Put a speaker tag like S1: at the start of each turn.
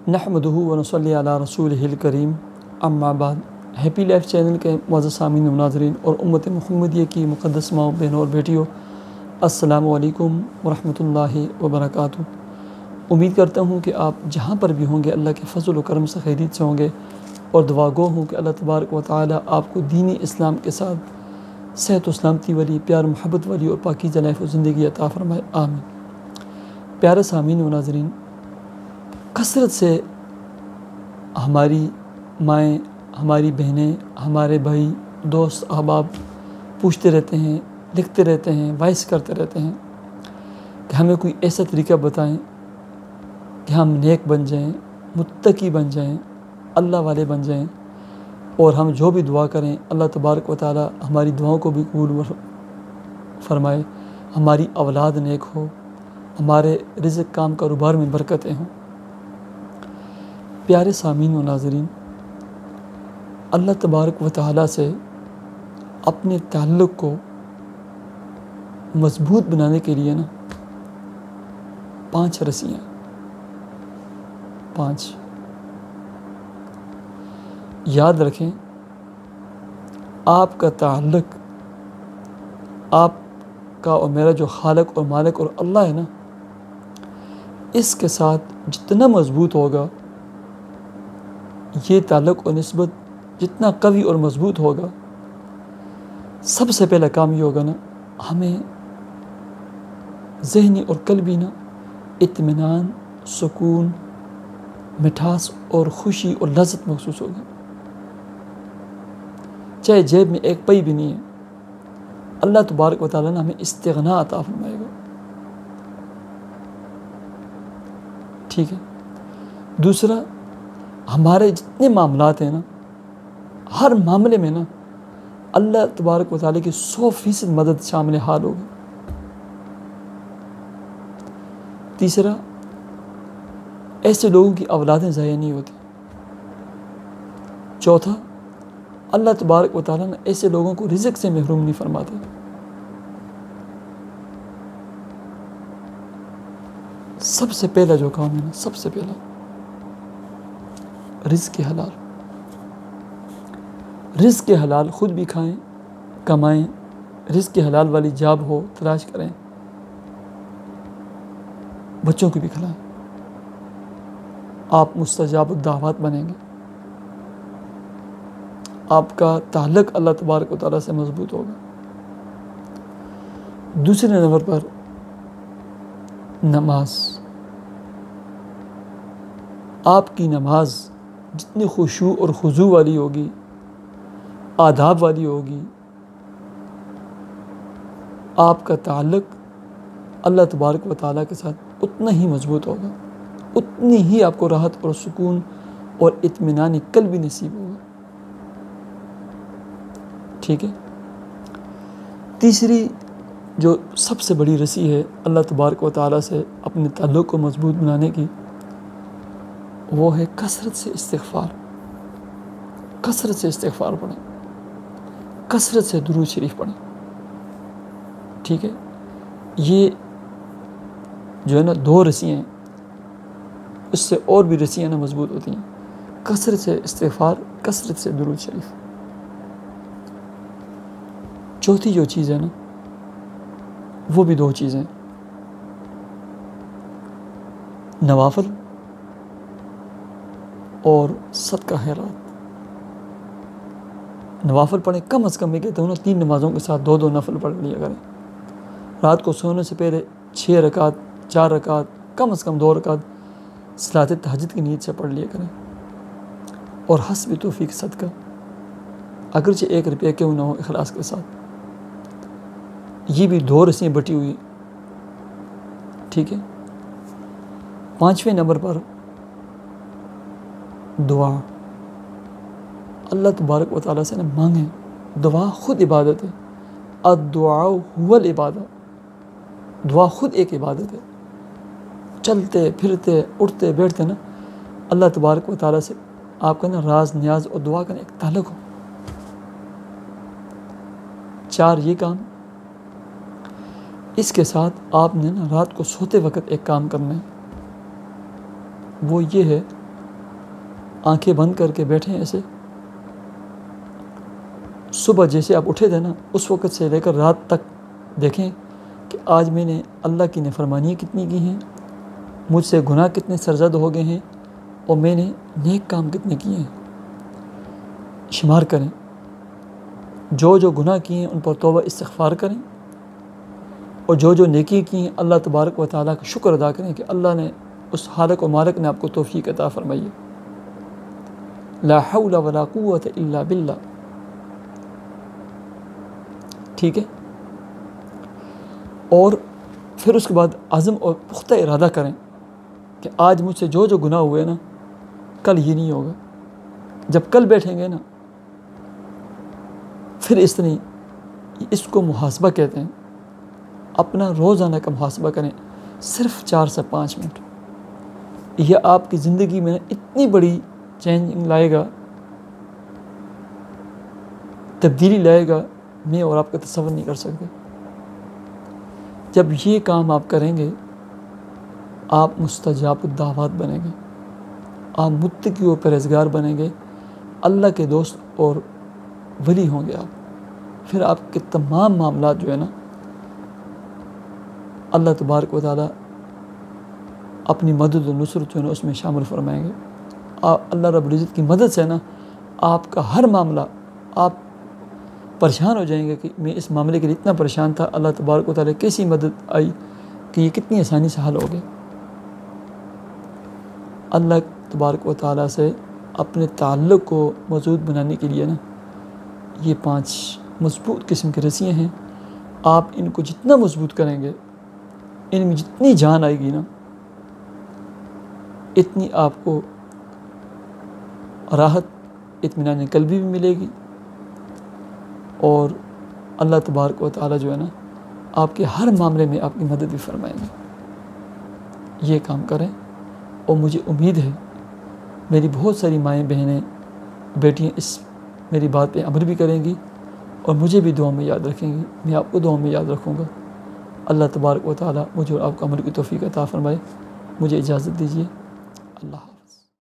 S1: نحمدہ و نصلی علی رسولہ الکریم اما بعد۔ ہیپی لائف چینل کے معزز سامعین و ناظرین اور امت محمدیہ کی مقدس ماؤں بہنوں اور بیٹیوں، السلام علیکم ورحمۃ اللہ وبرکاتہ۔ امید کرتا ہوں کہ آپ جہاں پر بھی ہوں گے اللہ کے فضل و کرم سے خیریت سے ہوں گے، اور دعا گو ہوں کہ اللہ تبارک و تعالی آپ کو دینی اسلام کے ساتھ صحت و سلامتی والی، پیار محبت والی اور پاکیزہ لائف و زندگی عطا فرمائے، آمین۔ پیارے سامعین و ناظرین، کثرت سے ہماری مائیں، ہماری بہنیں، ہمارے بھائی، دوست، احباب پوچھتے رہتے ہیں، لکھتے رہتے ہیں، وائس کرتے رہتے ہیں کہ ہمیں کوئی ایسا طریقہ بتائیں کہ ہم نیک بن جائیں، متقی بن جائیں، اللہ والے بن جائیں، اور ہم جو بھی دعا کریں اللہ تبارک و تعالی ہماری دعاؤں کو بھی قبول فرمائے، ہماری اولاد نیک ہو، ہمارے رزق کام کاروبار میں برکتیں ہوں۔ پیارے سامعین و ناظرین، اللہ تبارک و تعالی سے اپنے تعلق کو مضبوط بنانے کے لیے 5 رسیاں، 5 یاد رکھیں۔ آپ کا تعلق آپ کا اور میرا جو خالق اور مالک اور اللہ ہے اس کے ساتھ جتنا مضبوط ہوگا، یہ تعلق و نسبت جتنا قوی اور مضبوط ہوگا، سب سے پہلا کام یہ ہوگا ہمیں ذہنی اور قلبی اطمینان، سکون، مٹھاس اور خوشی اور لذت محسوس ہوگی، چاہے جیب میں ایک پئی بھی نہیں ہے۔ اللہ تبارک و تعالیٰ نے ہمیں استغنا عطا فرمائے گا، ٹھیک ہے۔ دوسرا، ہمارے جتنے معاملات ہیں ہر معاملے میں اللہ تبارک و تعالیٰ کی 100% مدد شامل حال ہوگی۔ تیسرا، ایسے لوگوں کی اولادیں ضائع نہیں ہوتی۔ چوتھا، اللہ تبارک و تعالیٰ نے ایسے لوگوں کو رزق سے محروم نہیں فرماتے۔ سب سے پہلا جو کام ہے سب سے پہلا رزق حلال۔ رزق حلال خود بھی کھائیں، کمائیں، رزق حلال والی جاب ہو تلاش کریں، بچوں کو بھی کھلائیں، آپ مستجاب الدعوات بنیں گے، آپ کا تعلق اللہ تبارک و تعالیٰ سے مضبوط ہوگا۔ دوسرے نمبر پر نماز۔ آپ کی نماز جتنی خشوع اور خضوع والی ہوگی، آداب والی ہوگی، آپ کا تعلق اللہ تبارک و تعالیٰ کے ساتھ اتنا ہی مضبوط ہوگا، اتنی ہی آپ کو راحت اور سکون اور اطمینان قلبی نصیب ہوگا، ٹھیک ہے۔ تیسری جو سب سے بڑی رسی ہے اللہ تبارک و تعالیٰ سے اپنے تعلق کو مضبوط بنانے کی، وہ ہے کثرت سے استغفار۔ کثرت سے استغفار پڑھیں، کثرت سے درود شریف پڑھیں، ٹھیک ہے۔ یہ جو ہے 2 رسیاں ہیں، اس سے اور بھی رسیاں مضبوط ہوتی ہیں۔ کثرت سے استغفار، کثرت سے درود شریف۔ چوتھی جو چیز ہے وہ بھی 2 چیزیں، نوافل اور صدقہ خیرات۔ نوافل پڑھیں، کم از کم یہ کہتے ہیں 3 نمازوں کے ساتھ 2 نفل پڑھ لیا کریں۔ رات کو سونے سے پہلے 6 رکعت، 4 رکعت، کم از کم 2 رکعت صلاۃ تہجد کی نیت سے پڑھ لیا کریں، اور حسب توفیق صدقہ، اگرچہ 1 روپیہ کیوں نہ ہو، اخلاص کے ساتھ۔ یہ بھی 2 رسیاں بٹی ہوئی، ٹھیک ہے۔ 5ویں نمبر پر دعا۔ اللہ تبارک و تعالیٰ سے مانگیں، دعا خود عبادت ہے، الدعاء هو العبادہ، دعا خود ایک عبادت ہے۔ چلتے پھرتے اٹھتے بیٹھتے اللہ تبارک و تعالیٰ سے آپ کا راز نیاز اور دعا کا ایک تعلق ہو۔ 4 یہ کام۔ اس کے ساتھ آپ نے رات کو سوتے وقت ایک کام کرنا ہے، وہ یہ ہے آنکھیں بند کر کے بیٹھیں ایسے. صبح جیسے آپ اٹھے تھے نا اس وقت سے لے کر رات تک دیکھیں کہ آج میں نے اللہ کی نافرمانیاں کتنی کی ہیں, مجھ سے گناہ کتنے سرزد ہو گئے ہیں, اور میں نے نیک کام کتنے کیے ہیں. شمار کریں, جو جو گناہ کیے ہیں ان پر توبہ استغفار کریں, اور جو جو نیکی کی ہیں اللہ تبارک و تعالیٰ کا شکر ادا کریں کہ اللہ نے اس خالق و مالک نے آپ کو توفیق عطا فرمائی ہے. لا حول ولا قوت الا باللہ. ٹھیک ہے, اور پھر اس کے بعد عزم اور پختہ ارادہ کریں کہ آج مجھ سے جو جو گناہ ہوئے نا کل یہ نہیں ہوگا. جب کل بیٹھیں گے نا پھر اس کو محاسبہ کہتے ہیں. اپنا روزانہ کا محاسبہ کریں, صرف 4 سے 5 منٹ. یہ آپ کی زندگی میں اتنی بڑی چینجنگ لائے گا, تبدیلی لائے گا, میں اور آپ کا تصور نہیں کر سکتے. جب یہ کام آپ کریں گے آپ مستجاب الدعوات بنیں گے, آپ متقی و پرہیزگار بنیں گے, اللہ کے دوست اور ولی ہوں گے آپ. پھر آپ کے تمام معاملات جو ہے نا اللہ تبارک و تعالیٰ اپنی مدد و نصرت جو ہے نا اس میں شامل فرمائیں گے. اللہ رب العزت کی مدد سے نا آپ کا ہر معاملہ, آپ پریشان ہو جائیں گے کہ میں اس معاملے کے لیے اتنا پریشان تھا, اللہ تبارک و تعالیٰ کیسی مدد آئی کہ یہ کتنی آسانی سے حل ہو گیا. اللہ تبارک و تعالیٰ سے اپنے تعلق کو مضبوط بنانے کے لیے نا یہ 5 مضبوط قسم کی رسیاں ہیں. آپ ان کو جتنا مضبوط کریں گے, ان میں جتنی جان آئے گی نا اتنی آپ کو راحت, اطمینان قلبی بھی ملے گی, اور اللہ تبارک و تعالیٰ جو ہے نا آپ کے ہر معاملے میں آپ کی مدد بھی فرمائیں گے. یہ کام کریں, اور مجھے امید ہے میری بہت ساری مائیں بہنیں بیٹیاں اس میری بات پہ عمل بھی کریں گی, اور مجھے بھی دعا میں یاد رکھیں گی, میں آپ کو دعا میں یاد رکھوں گا. اللہ تبارک و تعالیٰ مجھے اور آپ کو عمل کی توفیق عطا فرمائے. مجھے اجازت دیجیے. اللہ.